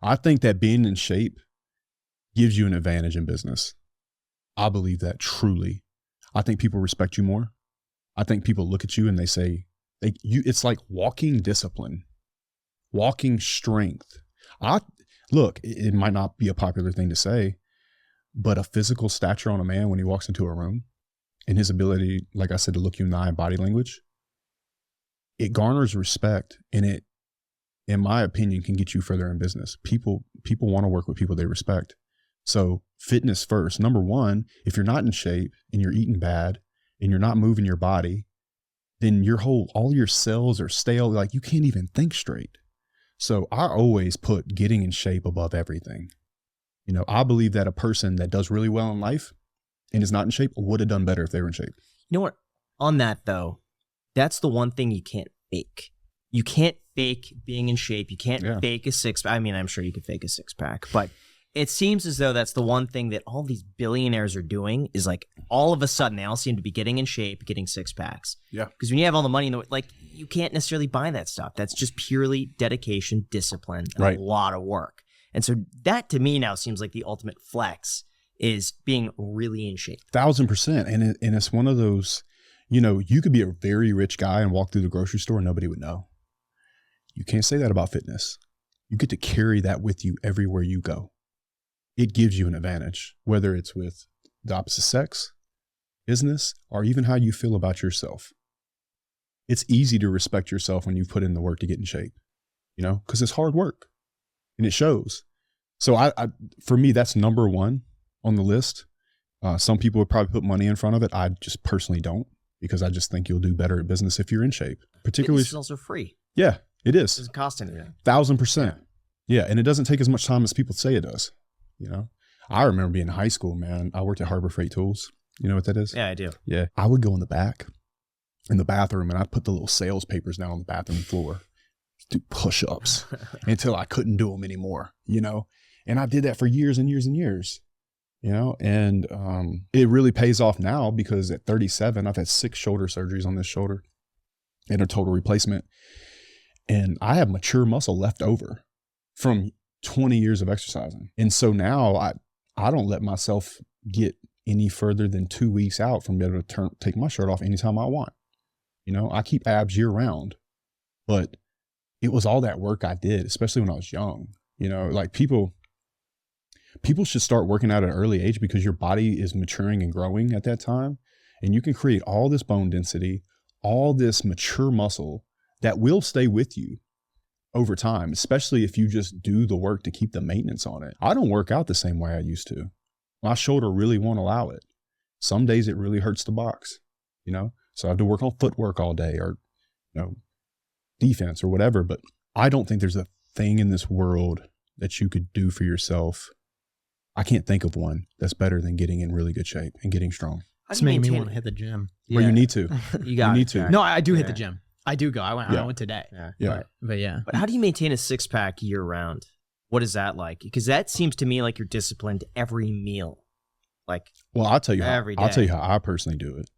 I think that being in shape gives you an advantage in business. I believe that truly. I think people respect you more. I think people look at you and they say, it's like walking discipline, walking strength. Look, it might not be a popular thing to say, but a physical stature on a man when he walks into a room and his ability, like I said, to look you in the eye and body language, it garners respect, and it, in my opinion, can get you further in business. People want to work with people they respect. So fitness first. Number one, if you're not in shape and you're eating bad and you're not moving your body, then all your cells are stale. Like you can't even think straight. So I always put getting in shape above everything. You know, I believe that a person that does really well in life and is not in shape would have done better if they were in shape. You know what? On that though, that's the one thing you can't fake. You can't fake being in shape. You can't fake a six-pack. I mean, I'm sure you could fake a six-pack, but it seems as though that's the one thing that all these billionaires are doing is like all of a sudden they all seem to be getting in shape, getting six-packs. Yeah. Because when you have all the money, like you can't necessarily buy that stuff. That's just purely dedication, discipline, and a lot of work. And so that to me now seems like the ultimate flex is being really in shape. 1,000%. And it's one of those, you know, you could be a very rich guy and walk through the grocery store and nobody would know. You can't say that about fitness. You get to carry that with you everywhere you go. It gives you an advantage, whether it's with the opposite sex, business, or even how you feel about yourself. It's easy to respect yourself when you've put in the work to get in shape, you know, because it's hard work and it shows. So for me, that's number one on the list. Some people would probably put money in front of it. I just personally don't, because I just think you'll do better at business if you're in shape. Particularly, it's also free. Yeah, it is. It doesn't cost anything. 1,000%. Yeah, and it doesn't take as much time as people say it does. You know, I remember being in high school, man. I worked at Harbor Freight Tools. You know what that is? Yeah, I do. Yeah. I would go in the back, in the bathroom, and I'd put the little sales papers down on the bathroom floor, do push-ups until I couldn't do them anymore, you know? And I did that for years and years and years, you know? And it really pays off now, because at 37, I've had 6 shoulder surgeries on this shoulder and a total replacement. And I have mature muscle left over from 20 years of exercising. And so now I don't let myself get any further than 2 weeks out from being able to take my shirt off anytime I want. You know, I keep abs year round, but it was all that work I did, especially when I was young. You know, like people should start working out at an early age, because your body is maturing and growing at that time. And you can create all this bone density, all this mature muscle that will stay with you over time, especially if you just do the work to keep the maintenance on it. I don't work out the same way I used to. My shoulder really won't allow it. Some days it really hurts to box, you know? So I have to work on footwork all day, or, you know, defense or whatever. But I don't think there's a thing in this world that you could do for yourself. I can't think of one that's better than getting in really good shape and getting strong. It's making me want to hit the gym. Well, you need to. You need to. No, I do hit the gym. I do go. I went today. Yeah. But yeah. But how do you maintain a six-pack year round? What is that like? Because that seems to me like you're disciplined every meal. Like, well, I'll tell you every day. I'll tell you how I personally do it.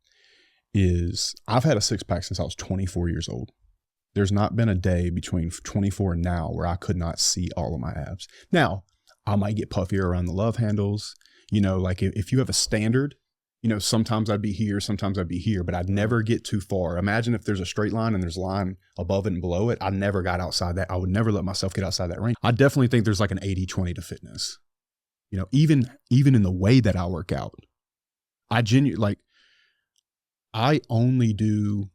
Is I've had a six-pack since I was 24 years old. There's not been a day between 24 and now where I could not see all of my abs. Now, I might get puffier around the love handles. You know, like if you have a standard, you know, sometimes I'd be here, sometimes I'd be here, but I'd never get too far. Imagine if there's a straight line and there's a line above it and below it. I never got outside that. I would never let myself get outside that range. I definitely think there's like an 80-20 to fitness. You know, even in the way that I work out, I only do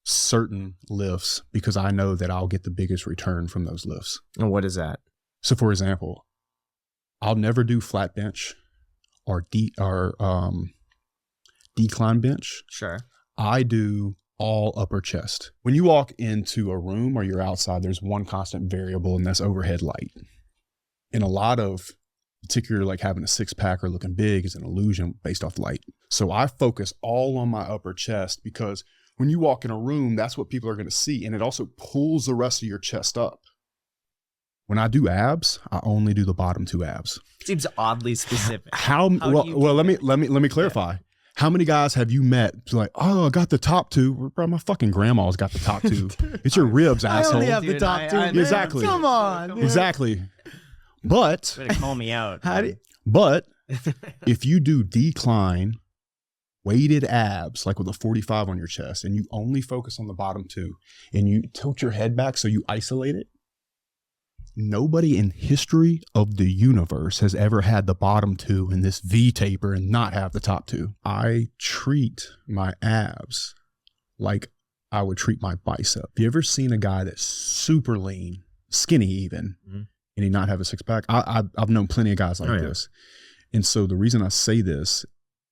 certain lifts because I know that I'll get the biggest return from those lifts. And what is that? So for example, I'll never do flat bench or decline bench. Sure. I do all upper chest. When you walk into a room or you're outside, there's one constant variable, and that's overhead light. And a lot of, particularly like having a six-pack or looking big, is an illusion based off light. So I focus all on my upper chest, because when you walk in a room, that's what people are going to see. And it also pulls the rest of your chest up. When I do abs, I only do the bottom 2 abs. Seems oddly specific. Well, let me clarify. How many guys have you met? It's like, oh, I got the top two. Bro, my fucking grandma's got the top two. It's your ribs, asshole. I only have the top two. Exactly. Come on. Dude. Exactly. But Better call me out. but if you do decline weighted abs, like with a 45 on your chest, and you only focus on the bottom two, and you tilt your head back so you isolate it, nobody in history of the universe has ever had the bottom two in this V taper and not have the top two. I treat my abs like I would treat my bicep. Have you ever seen a guy that's super lean, skinny even, and he not have a six pack? I've known plenty of guys like this. And so the reason I say this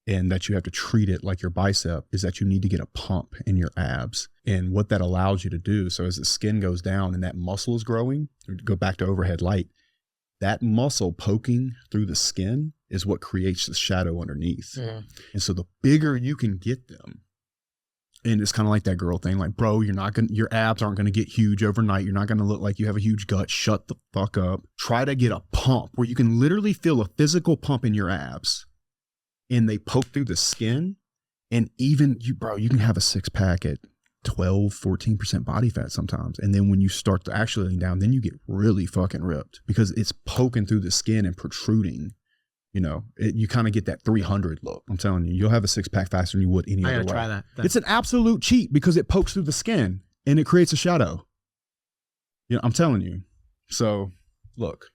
and that you have to treat it like your bicep is that you need to get a pump in your abs. And what that allows you to do, so as the skin goes down and that muscle is growing, go back to overhead light, that muscle poking through the skin is what creates the shadow underneath. And so the bigger you can get them, and it's kind of like that girl thing, like, bro, your abs aren't going to get huge overnight. You're not going to look like you have a huge gut. Shut the fuck up. Try to get a pump where you can literally feel a physical pump in your abs. And they poke through the skin, and even you can have a six pack at 12, 14% body fat sometimes. And then when you start to actually lean down, then you get really fucking ripped because it's poking through the skin and protruding. You kind of get that 300 look. I'm telling you, you'll have a six pack faster than you would any other way. I gotta try that. It's an absolute cheat because it pokes through the skin and it creates a shadow. I'm telling you. So look.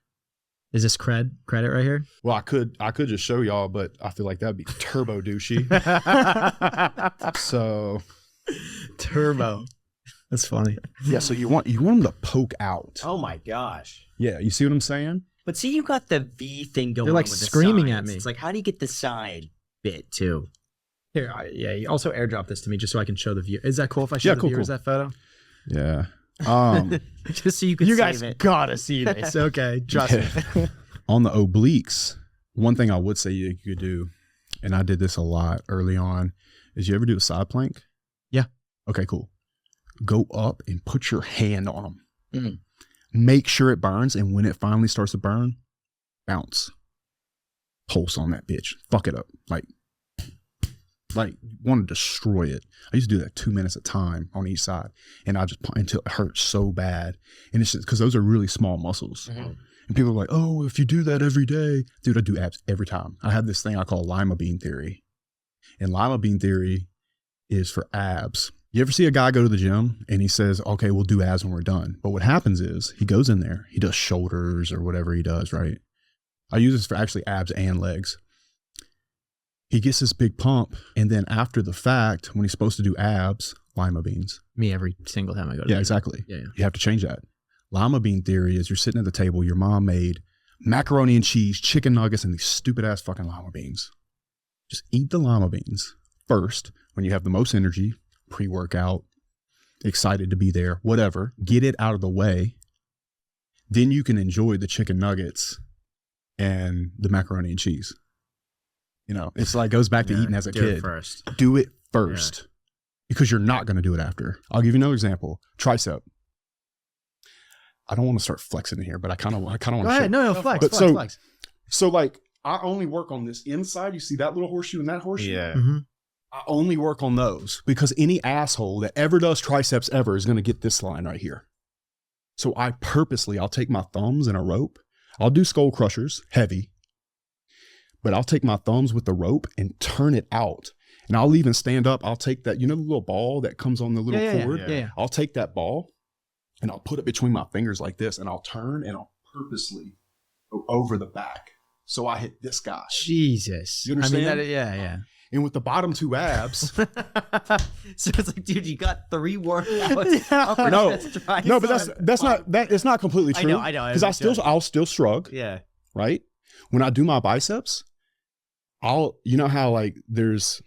Is this credit right here? Well, I could just show y'all, but I feel like that'd be turbo douchey. So turbo. That's funny. Yeah, so you want them to poke out. Oh my gosh. Yeah, you see what I'm saying? But see, you got the V thing going. They're like with screaming the at me. It's like, how do you get the side bit too? Here, you also airdrop this to me just so I can show the view. Is that cool if I show the viewers that photo? Yeah. Just so you can. You save guys it. gotta see this. Okay, trust me. On the obliques, one thing I would say you could do, and I did this a lot early on, is you ever do a side plank? Yeah. Okay, cool. Go up and put your hand on them. Make sure it burns, and when it finally starts to burn, bounce. Pulse on that bitch. Fuck it up. Like want to destroy it. I used to do that 2 minutes at a time on each side, and I just until it hurts so bad. And it's just because those are really small muscles. And people are like, oh, if you do that every day, dude, I do abs every time. I have this thing I call Lima Bean theory, and Lima Bean theory is for abs. You ever see a guy go to the gym and he says, okay, we'll do abs when we're done. But what happens is he goes in there, he does shoulders or whatever he does, right? I use this for actually abs and legs. He gets this big pump, and then after the fact, when he's supposed to do abs, Lima beans. Me every single time I go to Yeah, exactly. Yeah. You have to change that. Lima bean theory is you're sitting at the table, your mom made macaroni and cheese, chicken nuggets, and these stupid ass fucking lima beans. Just eat the lima beans first when you have the most energy, pre-workout, excited to be there, whatever. Get it out of the way. Then you can enjoy the chicken nuggets and the macaroni and cheese. It's like goes back to eating as a kid. Do it first because you're not going to do it after. I'll give you another example. Tricep. I don't want to start flexing in here, but I kind of want to. Go ahead. No, flex. Flex. So like I only work on this inside. You see that little horseshoe and that horseshoe? Yeah. I only work on those because any asshole that ever does triceps ever is going to get this line right here. So I'll take my thumbs and a rope. I'll do skull crushers, heavy. But I'll take my thumbs with the rope and turn it out. And I'll even stand up. I'll take that, the little ball that comes on the little cord? Yeah. I'll take that ball and I'll put it between my fingers like this, and I'll turn and I'll purposely go over the back. So I hit this guy. Jesus. You understand? I mean, yeah. And with the bottom two abs. So it's like, dude, you got 3 workouts. No, but it's not completely true. I know. Because I'll still shrug. Yeah. Right? When I do my biceps, how like there's,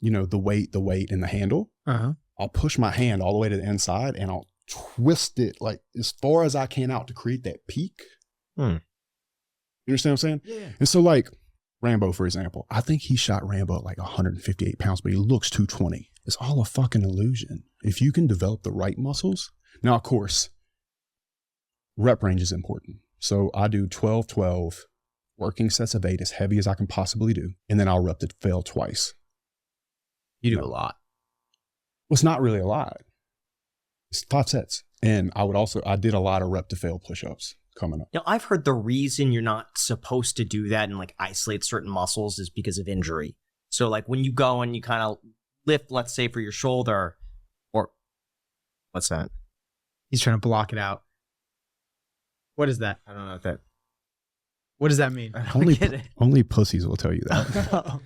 the weight and the handle. I'll push my hand all the way to the inside and I'll twist it like as far as I can out to create that peak. You understand what I'm saying? Yeah. And so like Rambo, for example, I think he shot Rambo at like 158 pounds, but he looks 220. It's all a fucking illusion. If you can develop the right muscles. Now, of course, rep range is important. So I do 12-12, working sets of 8 as heavy as I can possibly do. And then I'll rep the fail twice. You do a lot. Well, it's not really a lot. It's 5 sets. And I did a lot of rep to fail push-ups coming up. I've heard the reason you're not supposed to do that and like isolate certain muscles is because of injury. So like when you go and you kind of lift, let's say for your shoulder, or what's that? He's trying to block it out. What is that? I don't know what that. What does that mean? Only pussies will tell you that.